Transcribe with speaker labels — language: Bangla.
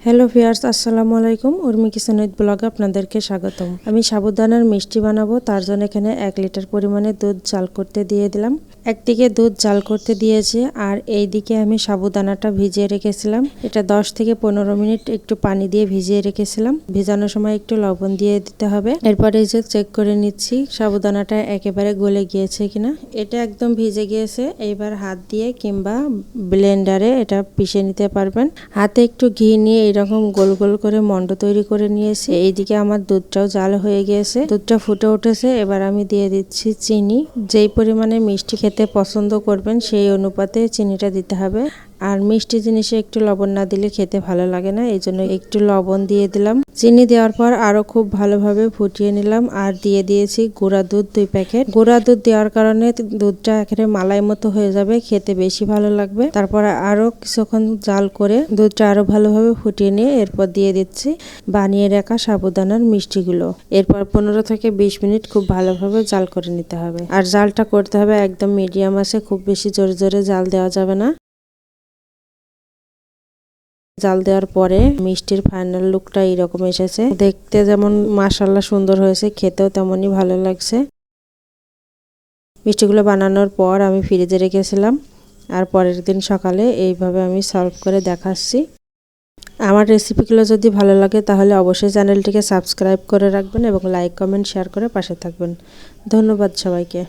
Speaker 1: হ্যালো ভিউয়ার্স, আসসালামু আলাইকুম। উর্মি কিচেন উইথ ব্লগে আপনাদেরকে স্বাগতম। আমি সাবুদানার মিষ্টি বানাবো, তার জন্য এখানে 1 লিটার পরিমাণে দুধ জাল করতে দিয়ে দিলাম। একদিকে দুধ জাল করতে দিয়েছি আর এইদিকে আমি সাবুদানাটা ভিজিয়ে রেখেছিলাম। এটা 10 থেকে 15 মিনিট একটু পানি দিয়ে ভিজিয়ে রেখেছিলাম। ভেজানোর সময় একটু লবণ দিয়ে দিতে হবে। এরপরে এই যে চেক করে নিচ্ছি সাবুদানাটা একেবারে গলে গিয়েছে কিনা। এটা একদম ভিজে গিয়েছে। এইবার হাত দিয়ে কিংবা ব্লেন্ডারে এটা পিষে নিতে পারবেন। হাতে একটু ঘি নিয়ে এরকম গোল গোল করে মন্ড তৈরি করে নিয়েছি। এইদিকে আমার দুধটাও জাল হয়ে গিয়েছে, দুধটা ফুটে উঠেছে। এবার আমি দিয়ে দিচ্ছি চিনি। যেই পরিমাণে মিষ্টি খেতে পছন্দ করবেন সেই অনুপাতে চিনিটা দিতে হবে। আর মিষ্টি জিনিসে একটু লবণ না দিলে খেতে ভালো লাগে না, এই জন্য একটু লবণ দিয়ে দিলাম। চিনি দেওয়ার পর আরো খুব ভালোভাবে ফুটিয়ে নিলাম আর দিয়ে দিয়েছি গুঁড়া দুধ 2 প্যাকেট। গুঁড়া দুধ দেওয়ার কারণে দুধটা একেবারে মালাই মতো হয়ে যাবে, খেতে বেশি ভালো লাগবে। তারপর আরো কিছুক্ষণ জাল করে দুধটা আরো ভালোভাবে ফুটিয়ে নিয়ে এরপর দিয়ে দিচ্ছি বানিয়ে রাখা সাবুদানার মিষ্টিগুলো। এরপর 15 থেকে 20 মিনিট খুব ভালোভাবে জাল করে নিতে হবে। আর জালটা করতে হবে একদম মিডিয়াম আছে, খুব বেশি জোরে জোরে জাল দেওয়া যাবে না। জাল দেওয়ার পরে মিষ্টির ফাইনাল লুকটা এইরকম এসেছে। দেখতে যেমন মাশাআল্লাহ সুন্দর হয়েছে, খেতেও তেমনই ভালো লাগছে। মিষ্টিগুলো বানানোর পর আমি ফ্রিজে রেখেছিলাম আর পরের দিন সকালে এইভাবে আমি সার্ভ করে দেখাচ্ছি। আমার রেসিপিগুলো যদি ভালো লাগে তাহলে অবশ্যই চ্যানেলটিকে সাবস্ক্রাইব করে রাখবেন এবং লাইক কমেন্ট শেয়ার করে পাশে থাকবেন। ধন্যবাদ সবাইকে।